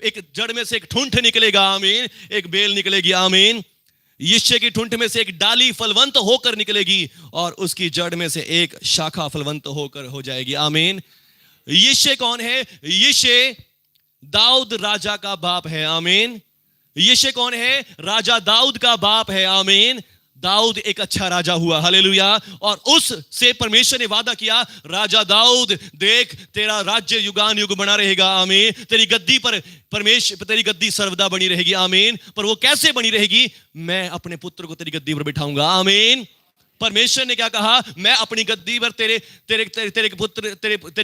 Speaker 1: एक जड़ में से एक ठूंठ निकलेगा, आमीन, एक बेल निकलेगी, आमीन। यिशै की ठूंठ में से एक डाली फलवंत होकर निकलेगी और उसकी जड़ में से एक शाखा फलवंत होकर हो जाएगी, आमीन। यिशै कौन है? यिशै दाऊद राजा का बाप है, आमीन। यिशै कौन है? राजा दाऊद का बाप है, आमीन। दाऊद एक अच्छा राजा हुआ, हालेलुया। और उससे परमेश्वर ने वादा किया, राजा दाऊद देख तेरा राज्य युगान युग बना रहेगा, आमीन। तेरी गद्दी पर परमेश्वर, तेरी गद्दी सर्वदा बनी रहेगी, आमीन। पर वो कैसे बनी रहेगी? मैं अपने पुत्र को तेरी गद्दी पर बिठाऊंगा, आमीन। परमेश्वर ने क्या कहा? मैं अपनी गद्दी पर तेरी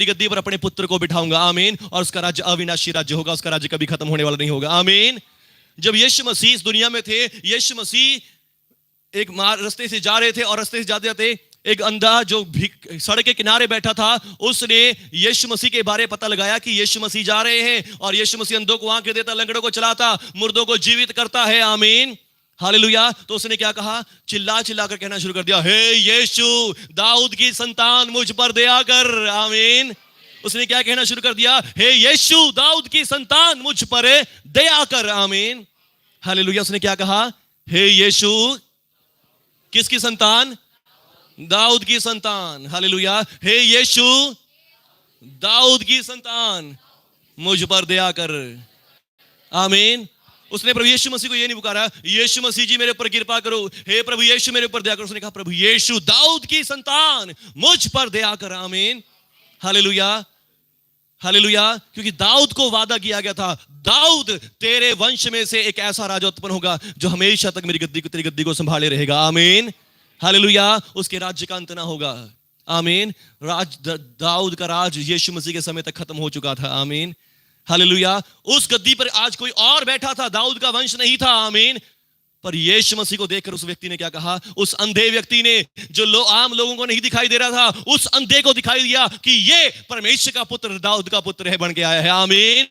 Speaker 1: गद्दी पर अपने पुत्र को बिठाऊंगा, आमीन। और उसका राज्य अविनाशी राज्य होगा, उसका राज्य कभी खत्म होने वाला नहीं होगा, आमीन। जब यीशु मसीह इस दुनिया में थे, यीशु मसीह एक रास्ते से जा रहे थे और रास्ते से जाते जाते एक अंधा जो सड़क के किनारे बैठा था, उसने यीशु मसीह के बारे में पता लगाया कि यीशु मसीह जा रहे हैं, और यीशु मसीह अंधों को आंखें देता, लंगड़ों को चलाता, मुर्दों को जीवित करता है, आमीन, हालेलुया। तो उसने क्या कहा? चिल्ला चिल्ला कर कहना शुरू कर दिया, हे यीशु दाऊद की संतान मुझ पर दया कर, आमीन। उसने क्या कहना शुरू कर दिया? हे यीशु दाऊद की संतान मुझ पर दया कर, आमीन, हालेलुया। उसने क्या कहा? हे यीशु किसकी संतान? दाऊद की संतान, हालेलुया। हे यीशु दाऊद की संतान मुझ पर दया कर, आमीन। उसने प्रभु यीशु मसीह को ये नहीं पुकारा, यीशु मसीह जी मेरे ऊपर कृपा करो, हे प्रभु यीशु मेरे ऊपर दया करो। उसने कहा, प्रभु यीशु दाऊद की संतान मुझ पर दया कर, आमीन, हालेलुया, हालेलुया। क्योंकि दाऊद को वादा किया गया था, दाऊद तेरे वंश में से एक ऐसा राजा उत्पन्न होगा जो हमेशा तक मेरी गद्दी को, तेरी गद्दी को संभाले रहेगा, आमीन, हालेलुया। उसके राज्य का अंत ना होगा, आमीन। दाऊद का राज यीशु मसीह के समय तक खत्म हो चुका था, आमीन, हालेलुया। उस गद्दी पर आज कोई और बैठा था, दाऊद का वंश नहीं था, आमीन। पर यीशु मसीह को देखकर उस व्यक्ति ने क्या कहा? उस अंधे व्यक्ति ने, जो आम लोगों को नहीं दिखाई दे रहा था, उस अंधे को दिखाई दिया कि ये परमेश्वर का पुत्र, दाऊद का पुत्र है, बन के आया है। आमीन।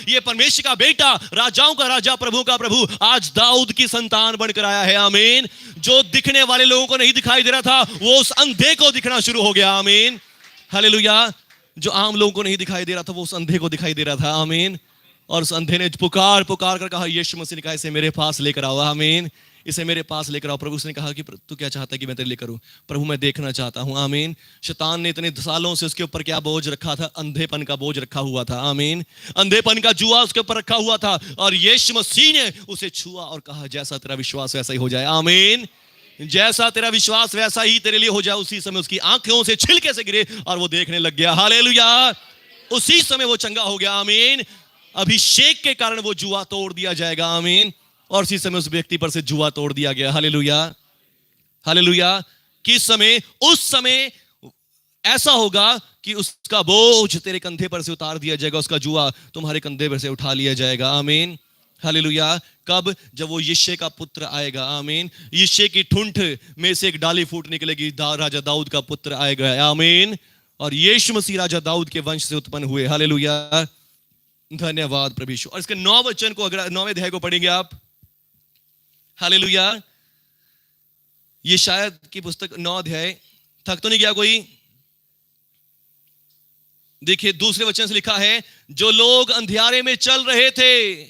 Speaker 1: ये परमेश्वर का बेटा, राजाओं का राजा, प्रभु का प्रभु, आज दाऊद की संतान बनकर आया है। आमीन। जो दिखने वाले लोगों को नहीं दिखाई दे रहा था, वो उस अंधे को दिखना शुरू हो गया। आमीन। हालेलुया। जो आम लोगों को नहीं दिखाई दे रहा था, वो उस अंधे को दिखाई दे रहा था। आमीन। और उस अंधे ने पुकार पुकार कर कहा, यीशु मसीह ने कहा, इसे मेरे पास लेकर आओ। आमीन। इसे मेरे पास लेकर आओ। प्रभु उसने कहा कि तू क्या चाहता है कि मैं तेरे लिए करूं? प्रभु मैं देखना चाहता हूं। आमीन। शैतान ने इतने सालों से उसके ऊपर क्या बोझ रखा था? अंधेपन का बोझ रखा हुआ था। आमीन। अंधेपन का जुआ उसके ऊपर रखा हुआ था, और यीशु मसीह ने उसे छुआ और कहा, जैसा तेरा विश्वास वैसा ही हो जाए। आमीन। जैसा तेरा विश्वास वैसा ही तेरे लिए हो जाए। उसी समय उसकी आंखों से छिलके से गिरे और वो देखने लग गया। हालेलुया। उसी समय वो चंगा हो गया। आमीन। अभिषेक के कारण वो जुआ तोड़ दिया जाएगा। आमीन। और इसी समय उस व्यक्ति पर से जुआ तोड़ दिया गया। हालेलुया। हालेलुया। किस समय? उस समय ऐसा होगा कि उसका बोझ तेरे कंधे पर से उतार दिया जाएगा, उसका जुआ तुम्हारे कंधे पर से उठा लिया जाएगा। आमीन। हालेलुया। कब? जब वो यिशै का पुत्र आएगा। आमीन। यिशै की ठुंठ में से एक डाली फूट निकलेगी, राजा दाऊद का पुत्र आएगा। आमीन। और यीशु मसीह राजा दाऊद के वंश से उत्पन्न हुए। हालेलुया। धन्यवाद प्रभु यीशु। और इसके 9 वचन को, अगर 9वें अध्याय को पढ़ेंगे आप, हालेलुया, ये शायद की पुस्तक 9 अध्याय, थक तो नहीं गया कोई? देखिए दूसरे वचन से लिखा है, जो लोग अंधियारे में चल रहे थे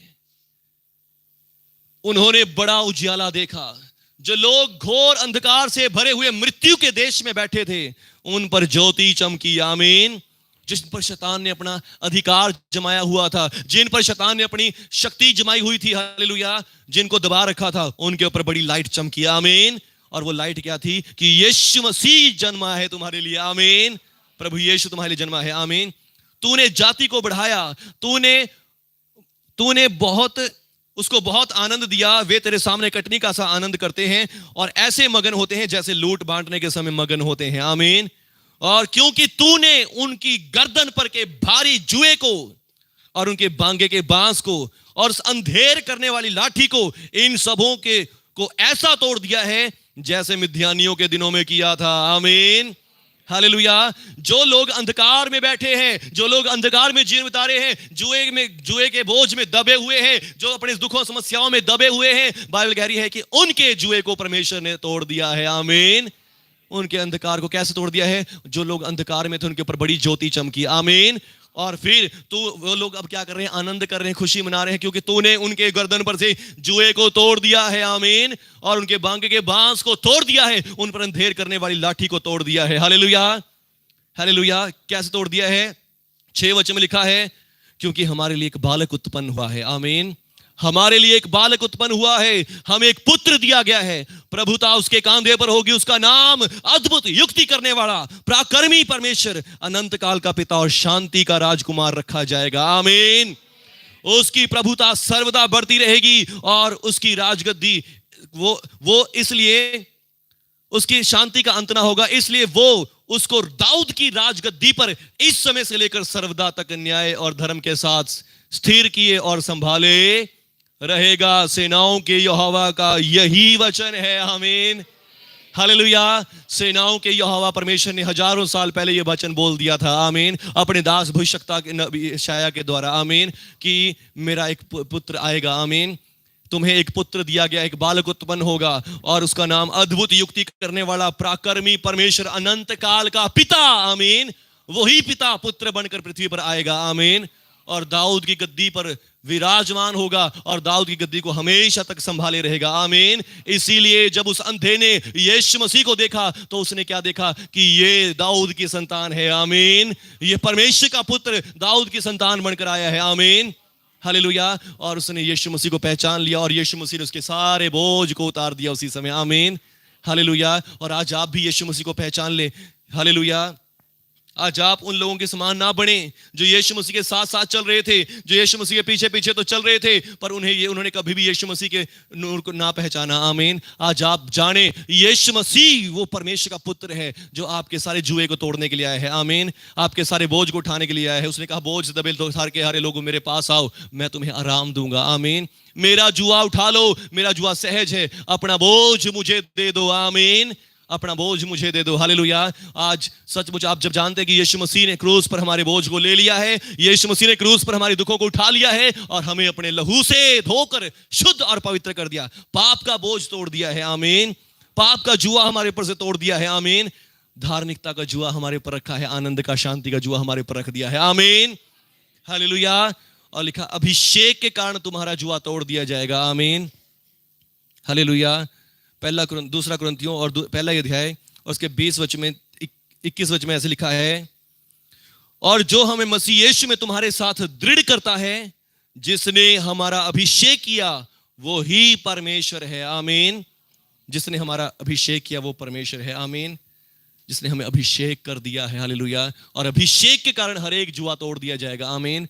Speaker 1: उन्होंने बड़ा उजियाला देखा। जो लोग घोर अंधकार से भरे हुए मृत्यु के देश में बैठे थे, उन पर ज्योति चमकी। आमीन। जिन पर शैतान ने अपना अधिकार जमाया हुआ था, जिन पर शैतान ने अपनी शक्ति जमाई हुई थी, हालेलुया, जिनको दबा रखा था, उनके ऊपर बड़ी लाइट चमकी। आमीन। और वो लाइट क्या थी? कि यीशु मसीह जन्मा है तुम्हारे लिए। आमीन। प्रभु यीशु तुम्हारे लिए जन्मा है। आमीन। तूने जाति को बढ़ाया, तूने उसको बहुत आनंद दिया। वे तेरे सामने कटनी का सा आनंद करते हैं और ऐसे मगन होते हैं जैसे लूट बांटने के समय मगन होते हैं। आमीन। और क्योंकि तूने उनकी गर्दन पर के भारी जुए को और उनके बांगे के बांस को और अंधेर करने वाली लाठी को, इन सबों को ऐसा तोड़ दिया है जैसे मिद्यानियों के दिनों में किया था। आमीन। हालेलुया। जो लोग अंधकार में बैठे हैं, जो लोग अंधकार में जीवन बिता रहे हैं, जुए के बोझ में दबे हुए हैं, जो अपने दुखों समस्याओं में दबे हुए हैं, बाइबल कह रही है कि उनके जुए को परमेश्वर ने तोड़ दिया है। आमीन। उनके अंधकार को कैसे तोड़ दिया है? जो लोग अंधकार में थे उनके ऊपर बड़ी ज्योति चमकी। आमीन। और फिर वो लोग अब क्या कर रहे हैं? आनंद कर रहे हैं, खुशी मना रहे हैं, क्योंकि तूने उनके गर्दन पर से जुए को तोड़ दिया है। आमीन। और उनके बांगे के बांस को तोड़ दिया है, उन पर अंधेर करने वाली लाठी को तोड़ दिया है। हालेलुया। हालेलुया। कैसे तोड़ दिया है? 6 वचन में लिखा है, क्योंकि हमारे लिए एक बालक उत्पन्न हुआ है। आमीन। हमारे लिए एक बालक उत्पन्न हुआ है, हमें एक पुत्र दिया गया है, प्रभुता उसके कांधे पर होगी, उसका नाम अद्भुत, युक्ति करने वाला, पराक्रमी परमेश्वर, अनंत काल का पिता और शांति का राजकुमार रखा जाएगा। आमीन। उसकी प्रभुता सर्वदा बढ़ती रहेगी और उसकी राजगद्दी, वो इसलिए उसकी शांति का अंत ना होगा, इसलिए वो उसको दाऊद की राजगद्दी पर इस समय से लेकर सर्वदा तक न्याय और धर्म के साथ स्थिर किए और संभाले रहेगा। सेनाओं के यहोवा का यही वचन है। आमीन। हालेलुया। सेनाओं के यहोवा परमेश्वर ने हजारों साल पहले यह वचन बोल दिया था। आमीन। अपने दास भविष्यवक्ता के नबी यशायाह के द्वारा। आमीन। कि मेरा एक पुत्र आएगा। आमीन। तुम्हें एक पुत्र दिया गया, एक बालक उत्पन्न होगा और उसका नाम अद्भुत, युक्ति करने वाला, पराक्रमी परमेश्वर, अनंत काल का पिता। आमीन। वही पिता पुत्र बनकर पृथ्वी पर आएगा। आमीन। और दाऊद की गद्दी पर विराजमान होगा और दाऊद की गद्दी को हमेशा तक संभाले रहेगा। आमीन। इसीलिए जब उस अंधे ने यीशु मसीह को देखा तो उसने क्या देखा? कि ये दाऊद की संतान है। आमीन। ये परमेश्वर का पुत्र दाऊद की संतान बनकर आया है। आमीन। हालेलुया। और उसने यीशु मसीह को पहचान लिया और यीशु मसीह ने उसके सारे बोझ को उतार दिया उसी समय। आमीन। हालेलुया। और आज आप भी यीशु मसीह को पहचान ले। हालेलुया। आज आप उन लोगों के समान ना बने जो यीशु मसीह के साथ साथ चल रहे थे, जो यीशु मसीह के पीछे पीछे तो चल रहे थे, पर उन्होंने कभी भी यीशु मसीह के नूर को ना पहचाना। आमीन। आज आप जाने यीशु मसीह वो परमेश्वर का पुत्र है जो आपके सारे जुए को तोड़ने के लिए आया है। आमीन। आपके सारे बोझ को उठाने के लिए आया है। उसने कहा बोझ दबे तो सारे के हारे लोगों मेरे पास आओ, मैं तुम्हें आराम दूंगा। आमीन। मेरा जुआ उठा लो, मेरा जुआ सहज है, अपना बोझ मुझे दे दो। आमीन। अपना बोझ मुझे दे दो। हालेलुया। आज सचमुच आप जब जानते हैं कि यीशु मसीह ने क्रूस पर हमारे बोझ को ले लिया है, यीशु मसीह ने क्रूस पर हमारे दुखों को उठा लिया है और हमें अपने लहू से धोकर शुद्ध और पवित्र कर दिया, पाप का बोझ तोड़ दिया है। आमीन। पाप का जुआ हमारे ऊपर से तोड़ दिया है। आमीन। धार्मिकता का जुआ हमारे ऊपर रखा है, आनंद का, शांति का जुआ हमारे ऊपर रख दिया है। आमीन। हालेलुया। और लिखा अभिषेक के कारण तुम्हारा जुआ तोड़ दिया जाएगा। आमीन। हालेलुया। दूसरा कुरिन्थियों और पहला अध्याय और उसके 20 वचन में 21 वचन में ऐसे लिखा है, और जो हमें मसीह यीशु में तुम्हारे साथ दृढ़ करता है, जिसने हमारा अभिषेक किया वो ही परमेश्वर है। आमीन। जिसने हमारा अभिषेक किया वो परमेश्वर है। आमीन। जिसने हमें अभिषेक कर दिया है। हालेलुया। और अभिषेक के कारण हर एक जुआ तोड़ दिया जाएगा। आमीन।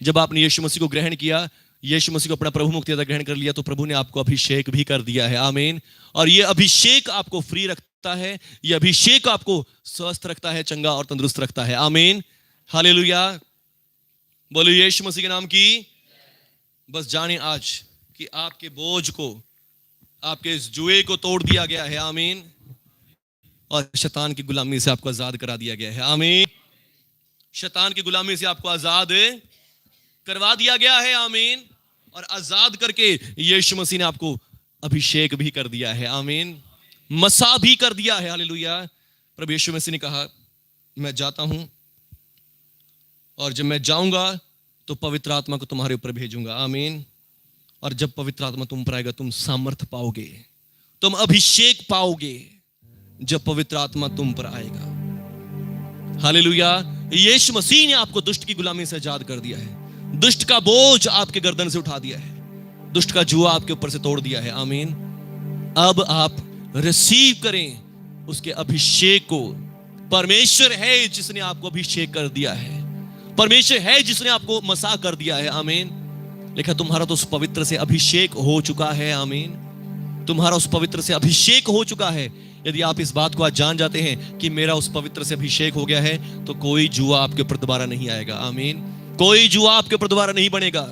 Speaker 1: जब आपने यीशु मसीह को ग्रहण किया, यीशु मसीह को अपना प्रभु मुक्तिदाता ग्रहण कर लिया, तो प्रभु ने आपको अभिषेक भी कर दिया है। आमीन। और ये अभिषेक आपको फ्री रखता है, ये अभिषेक आपको स्वस्थ रखता है, चंगा और तंदुरुस्त रखता है। आमीन। हालेलुया। बोलो यीशु मसीह के नाम की। बस जाने आज कि आपके बोझ को, आपके इस जुए को तोड़ दिया गया है। आमीन। और शैतान की गुलामी से आपको आजाद करा दिया गया है। आमीन। शैतान की गुलामी से आपको आजाद करवा दिया गया है। आमीन। और आजाद करके यीशु मसीह ने आपको अभिषेक भी कर दिया है। आमीन। मसा भी कर दिया है। हालेलुया। प्रभु यीशु मसीह ने कहा मैं जाता हूं और जब मैं जाऊंगा तो पवित्र आत्मा को तुम्हारे ऊपर भेजूंगा। आमीन। और जब पवित्र आत्मा तुम पर आएगा, तुम सामर्थ पाओगे, तुम अभिषेक पाओगे जब पवित्र आत्मा तुम पर आएगा। हालेलुया। यीशु मसीह ने आपको दुष्ट की गुलामी से आजाद कर दिया है, दुष्ट का बोझ आपके गर्दन से उठा दिया है, दुष्ट का जुआ आपके ऊपर से तोड़ दिया है। आमीन। अब आप रिसीव करें उसके अभिषेक को। परमेश्वर है जिसने आपको अभिषेक कर दिया है, परमेश्वर है जिसने आपको मसा कर दिया है। आमीन। लिखा तुम्हारा तो उस पवित्र से अभिषेक हो चुका है। आमीन। तुम्हारा उस पवित्र से अभिषेक हो चुका है। यदि आप इस बात को आज जान जाते हैं कि मेरा उस पवित्र से अभिषेक हो गया है, तो कोई जुआ आपके ऊपर दोबारा नहीं आएगा। आमीन। कोई जुआ आपके ऊपर दोबारा नहीं बनेगा,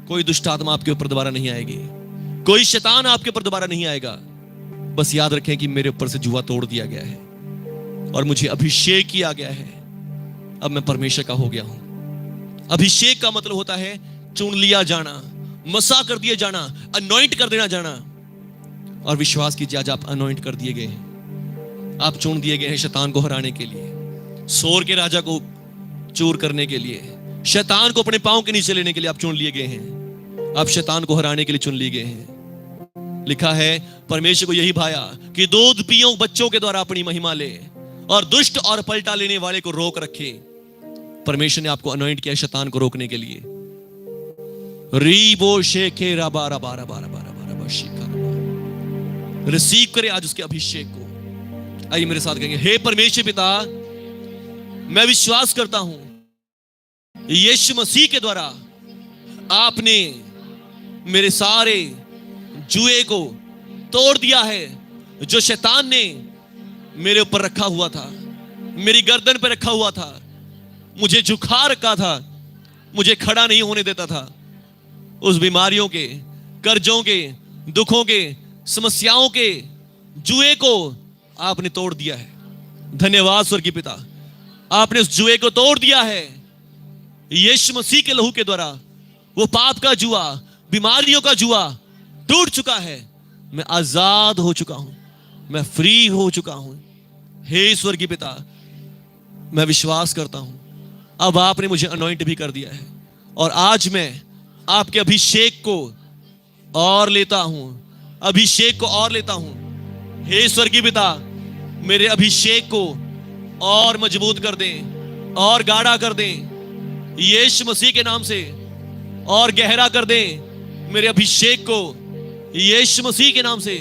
Speaker 1: कोई दुष्ट आत्मा आपके ऊपर दोबारा नहीं आएगी, कोई शैतान आपके ऊपर दोबारा नहीं आएगा। बस याद रखें कि मेरे ऊपर से जुआ तोड़ दिया गया है और मुझे अभिषेक किया गया है। अब मैं परमेश्वर का हो गया हूं। अभिषेक का मतलब होता है चुन लिया जाना, मसा कर दिया जाना, अनॉइंट कर देना जाना। और विश्वास कीजिए आज आप अनॉइंट कर दिए गए हैं, आप चुन दिए गए हैं शैतान को हराने के लिए, सोर के राजा को चूर करने के लिए, शैतान को अपने पांव के नीचे लेने के लिए आप चुन लिए गए हैं। आप शैतान को हराने के लिए चुन लिए गए हैं। लिखा है परमेश्वर को यही भाया कि दूध पियो बच्चों के द्वारा अपनी महिमा ले और दुष्ट और पलटा लेने वाले को रोक रखे। परमेश्वर ने आपको अनॉइंट किया शैतान को रोकने के लिए। रीबो शेखे रबा रबा रबा रबा रबा शिखा। रिसीव करे आज उसके अभिषेक को। आइए मेरे साथ कहेंगे, हे परमेश्वर पिता, मैं विश्वास करता हूं यीशु मसीह के द्वारा आपने मेरे सारे जुए को तोड़ दिया है, जो शैतान ने मेरे ऊपर रखा हुआ था, मेरी गर्दन पर रखा हुआ था, मुझे झुका रखा था, मुझे खड़ा नहीं होने देता था। उस बीमारियों के, कर्जों के, दुखों के, समस्याओं के जुए को आपने तोड़ दिया है। धन्यवाद स्वर्गीय पिता, आपने उस जुए को तोड़ दिया है। यीशु मसीह के लहू के द्वारा वो पाप का जुआ, बीमारियों का जुआ टूट चुका है। मैं आजाद हो चुका हूं, मैं फ्री हो चुका हूं। हे स्वर्गीय पिता, मैं विश्वास करता हूं अब आपने मुझे अनॉइंट भी कर दिया है और आज मैं आपके अभिषेक को और लेता हूं, अभिषेक को और लेता हूं। हे स्वर्गीय पिता, मेरे अभिषेक को और मजबूत कर दें और गाढ़ा कर दें यीशु मसीह के नाम से, और गहरा कर दें मेरे अभिषेक को यीशु मसीह के नाम से।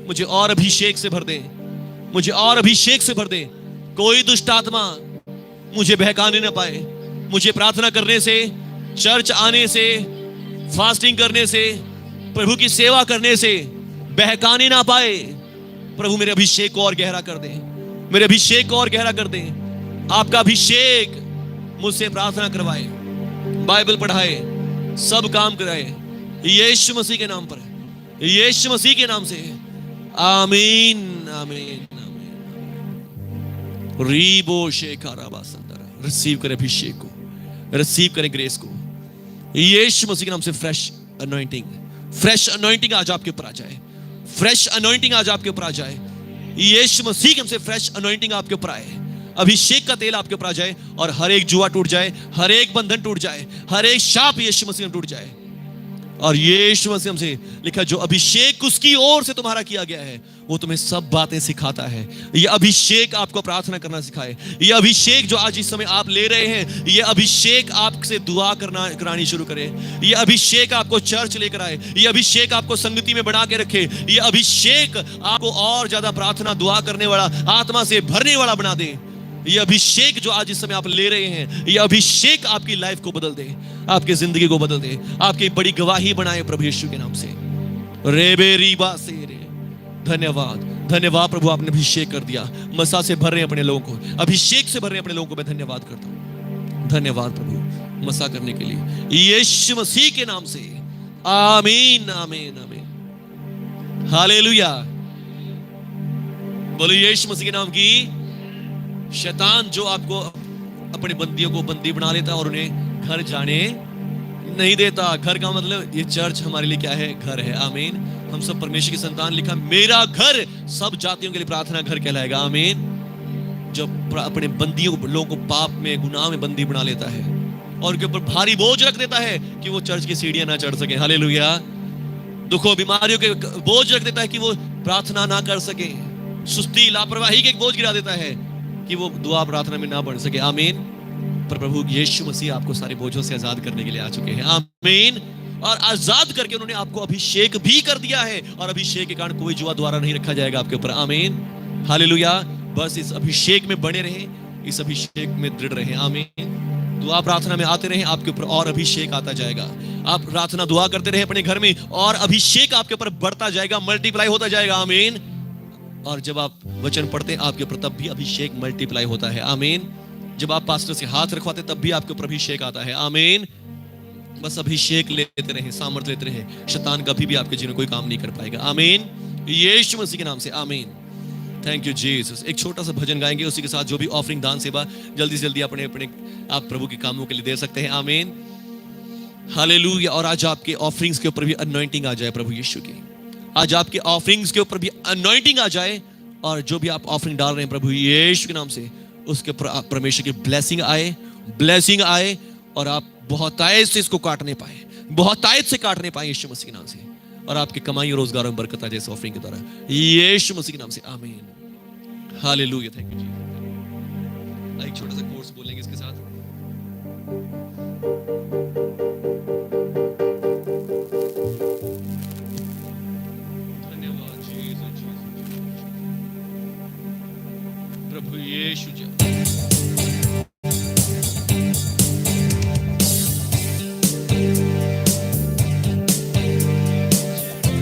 Speaker 1: मुझे और अभिषेक से भर दें, मुझे और अभिषेक से भर दें। कोई दुष्ट आत्मा मुझे बहकाने ना पाए, मुझे प्रार्थना करने से, चर्च आने से, फास्टिंग करने से, प्रभु की सेवा करने से बहकाने ना पाए। प्रभु मेरे अभिषेक को और गहरा कर दे, मेरे अभिषेक को और गहरा कर दे। आपका अभिषेक मुझसे प्रार्थना करवाए, बाइबल पढ़ाए, सब काम कराए, यीशु मसीह के नाम पर, यीशु मसीह के नाम से। आमीन आमीन आमीन। रीबो शेखाराबा संदरा। रिसीव करें अभिषेक को, रिसीव करें ग्रेस को, यीशु मसीह के नाम से। फ्रेश अनॉइंटिंग, फ्रेश अनॉइंटिंग आज आपके ऊपर आ जाए, फ्रेश अनॉइंटिंग आज आपके ऊपर आ जाए। यीशु मसीह के नाम से फ्रेश अनॉइंटिंग आपके ऊपर आए, अभिषेक का तेल आपके ऊपर आ जाए, और हर एक जुआ टूट जाए, हर एक बंधन टूट जाए, हर एक शाप यीशु मसीह में टूट जाए। और यीशु मसीह से लिखा, जो अभिषेक उसकी ओर से तुम्हारा किया गया है वो तुम्हें सब बातें सिखाता है। ये अभिषेक आपको प्रार्थना करना सिखाए, ये अभिषेक जो आज इस समय आप ले रहे हैं, ये अभिषेक आपसे दुआ करानी शुरू करे, ये अभिषेक आपको चर्च लेकर आए, ये अभिषेक आपको संगति में बना के रखे, ये अभिषेक आपको और ज्यादा प्रार्थना दुआ करने वाला, आत्मा से भरने वाला बना दे। ये अभिषेक जो आज इस समय आप ले रहे हैं, ये अभिषेक आपकी लाइफ को बदल दे, आपकी जिंदगी को बदल दे, आपकी बड़ी गवाही बनाए प्रभु यीशु के नाम से। रेबे रीबा से रे। धन्यवाद, धन्यवाद प्रभु, आपने अभिषेक कर दिया, मसा से भर रहे हैं अपने लोगों को, अभिषेक से भर रहे हैं अपने लोगों को। मैं धन्यवाद करता हूं, धन्यवाद प्रभु मसा करने के लिए, यीशु मसीह के नाम से। आमीन आमीन आमीन। हालेलुया। बोलो यीशु मसीह के नाम की। शैतान जो आपको अपने बंदियों को बंदी बना लेता है और उन्हें घर जाने नहीं देता। घर का मतलब ये चर्च हमारे लिए क्या है? घर है। आमीन। हम सब परमेश्वर की संतान, लिखा मेरा घर सब जातियों के लिए प्रार्थना घर कहलाएगा। आमीन। जब अपने बंदियों लोगों को पाप में, गुनाह में बंदी बना लेता है और उनके ऊपर भारी बोझ रख देता है कि वो चर्च की सीढ़ियां ना चढ़ सके। हालेलुया। दुखों बीमारियों के बोझ रख देता है कि वो प्रार्थना ना कर सके। सुस्ती लापरवाही के बोझ गिरा देता है कि वो दुआ प्रार्थना में ना बढ़ सके। आमीन। पर प्रभु यीशु मसीह आपको सारे बोझों से आजाद करने के लिए आ चुके हैं। आमीन। और आजाद करके उन्होंने आपको अभिषेक भी कर दिया है, और अभिषेक के कारण कोई जुआ द्वारा नहीं रखा जाएगा आपके ऊपर। आमीन। हालेलुया। बस इस अभिषेक में बने रहें, इस अभिषेक में दृढ़ रहें। आमीन। दुआ प्रार्थना में आते रहें, आपके ऊपर और अभिषेक आता जाएगा। आप प्रार्थना दुआ करते रहे अपने घर में, और अभिषेक आपके ऊपर बढ़ता जाएगा, मल्टीप्लाई होता जाएगा। आमीन। और जब आप वचन पढ़ते हैं आपके ऊपर, तब भी अभिषेक मल्टीप्लाई होता है। आमीन। जब आप पास्टर से हाथ रखवाते तब भी आपके ऊपर अभिषेक आता है। आमीन। बस अभिषेक लेते रहे, सामर्थ लेते रहे, शैतान कभी भी आपके जीवन में कोई काम नहीं कर पाएगा। आमीन। यीशु मसीह के नाम से। आमीन। Thank you Jesus. एक छोटा सा भजन गाएंगे, उसी के साथ जो भी ऑफरिंग, दान, सेवा जल्दी से जल्दी अपने अपने आप प्रभु के कामों के लिए दे सकते हैं। आमीन। हालेलुया। और आज आपके ऑफरिंग्स के ऊपर भी अनॉइंटिंग आ जाए प्रभु यीशु की। आज आपके ऑफरिंग्स के ऊपर भी अनॉइंटिंग आ जाए, और जो भी आप ऑफरिंग डाल रहे हैं प्रभु यीशु के नाम से, उसके ऊपर परमेश्वर की ब्लेसिंग आए, ब्लेसिंग आए, और आप बहुत तायत से इसको काटने पाए, बहुत तायत से काटने पाए यीशु मसीह के नाम से, और आपके कमाई और रोजगारों में बरकत आ जाए इस ऑफरिंग के द्वारा, यीशु मसीह के नाम से। आमीन। हालेलुया। थैंक यू जी। एक छोटा सा कोर्स बोलेंगे इसके साथ।